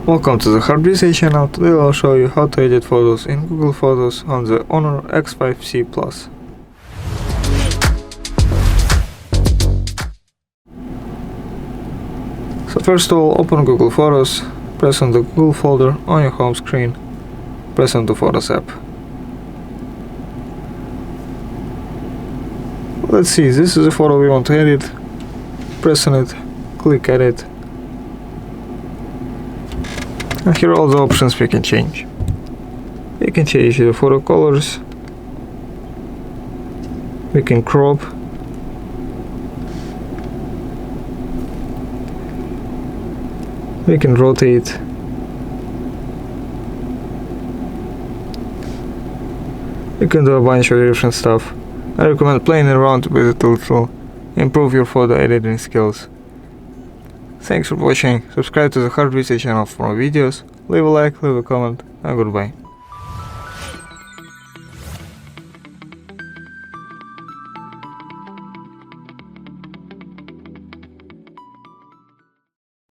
Welcome to the Hard Research channel. Today I'll show you how to edit photos in Google Photos on the HONOR X5c Plus. So first of all, open Google Photos, press on the Google folder on your home screen, press on the Photos app. Let's see, this is a photo we want to edit. Press on it, click Edit. And here are all the options we can change. We can change the photo colors. We can crop. We can rotate. You can do a bunch of different stuff. I recommend playing around with the tool to improve your photo editing skills. Thanks for watching, subscribe to the Hard Research channel for more videos, leave a like, leave a comment, and goodbye.